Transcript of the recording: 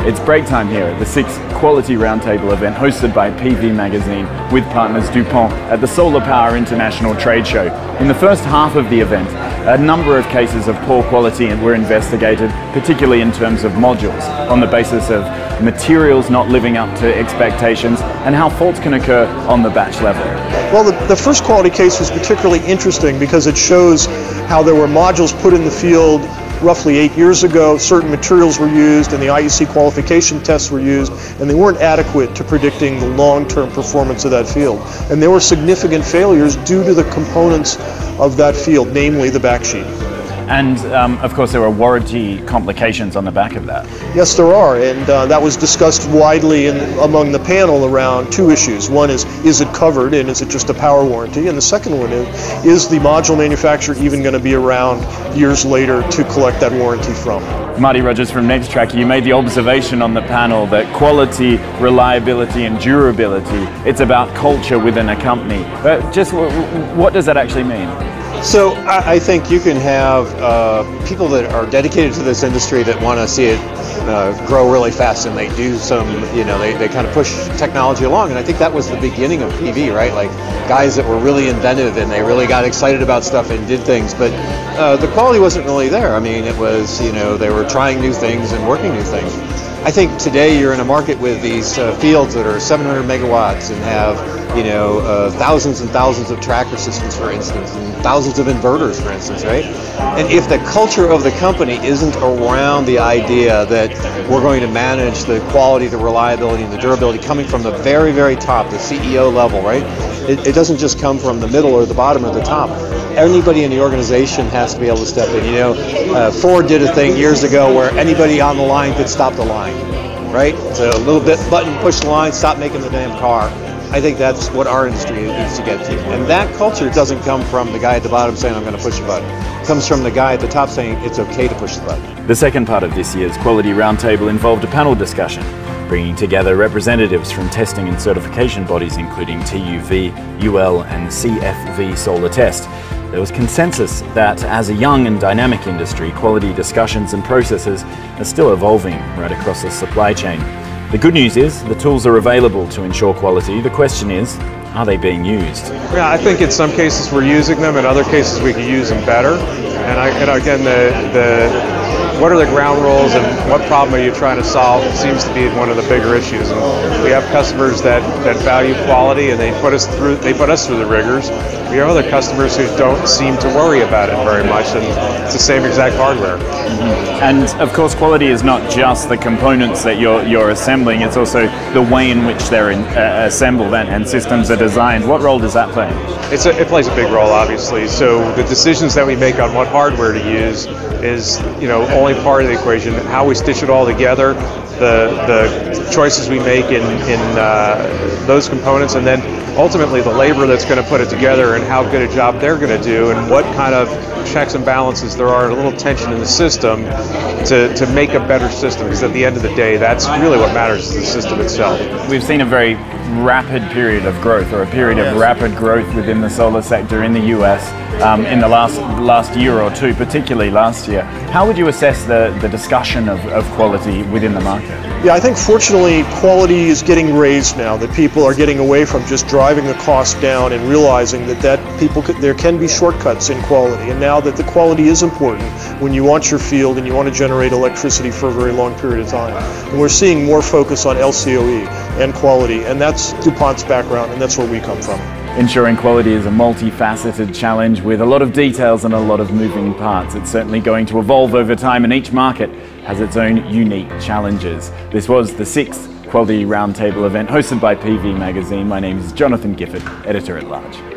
It's break time here at the 6th Quality Roundtable event hosted by PV Magazine with partners DuPont at the Solar Power International Trade Show. In the first half of the event, a number of cases of poor quality were investigated, particularly in terms of modules, on the basis of materials not living up to expectations and how faults can occur on the batch level. Well, the first quality case was particularly interesting because it shows how there were modules put in the field roughly 8 years ago, certain materials were used and the IEC qualification tests were used, and they weren't adequate to predicting the long-term performance of that field. And there were significant failures due to the components of that field, namely the backsheet. And of course there were warranty complications on the back of that. Yes, there are, and that was discussed widely among the panel around two issues. One is it covered, and is it just a power warranty? And the second one is the module manufacturer even going to be around years later to collect that warranty from? Marty Rogers from NextTrack, you made the observation on the panel that quality, reliability and durability, it's about culture within a company. Just what does that actually mean? So I think you can have people that are dedicated to this industry that want to see it grow really fast, and they do some, they kind of push technology along, and I think that was the beginning of PV, right? Like guys that were really inventive and they really got excited about stuff and did things, but the quality wasn't really there. I mean, it was, they were trying new things and working new things. I think today you're in a market with these fields that are 700 megawatts and have, thousands and thousands of tracker systems, for instance, and thousands of inverters, for instance, right? And if the culture of the company isn't around the idea that we're going to manage the quality, the reliability, and the durability coming from the very, very top, the CEO level, right? It doesn't just come from the middle or the bottom or the top. Anybody in the organization has to be able to step in. Ford did a thing years ago where anybody on the line could stop the line, right? So a little bit button, push the line, stop making the damn car. I think that's what our industry needs to get to. And that culture doesn't come from the guy at the bottom saying, I'm going to push the button. It comes from the guy at the top saying, it's okay to push the button. The second part of this year's Quality Roundtable involved a panel discussion, bringing together representatives from testing and certification bodies including TUV, UL and CFV Solar Test. There was consensus that as a young and dynamic industry, quality discussions and processes are still evolving right across the supply chain. The good news is the tools are available to ensure quality. The question is, are they being used? Yeah, I think in some cases we're using them, in other cases we could use them better. And again, what are the ground rules and what problem are you trying to solve seems to be one of the bigger issues. And we have customers that value quality and they put us through the rigors. We have other customers who don't seem to worry about it very much, and it's the same exact hardware. Mm-hmm. And of course, quality is not just the components that you're assembling, it's also the way in which they're assembled and systems are designed. What role does that play? It plays a big role, obviously. So the decisions that we make on what hardware to use is, only part of the equation. How we stitch it all together, the choices we make in those components, and then ultimately the labor that's going to put it together and how good a job they're going to do and what kind of checks and balances there are, a little tension in the system to make a better system, because at the end of the day that's really what matters, is the system itself. We've seen a very rapid period of growth, or a period of rapid growth within the solar sector in the US in the last year or two, particularly last year. How would you assess the discussion of quality within the market? Yeah, I think fortunately quality is getting raised now, that people are getting away from just driving the cost down and realizing that there can be shortcuts in quality, and now that the quality is important when you want your field and you want to generate electricity for a very long period of time. And we're seeing more focus on LCOE and quality, and that's DuPont's background, and that's where we come from. Ensuring quality is a multifaceted challenge with a lot of details and a lot of moving parts. It's certainly going to evolve over time, and each market has its own unique challenges. This was the 6th Quality Roundtable event hosted by PV Magazine. My name is Jonathan Gifford, Editor-at-Large.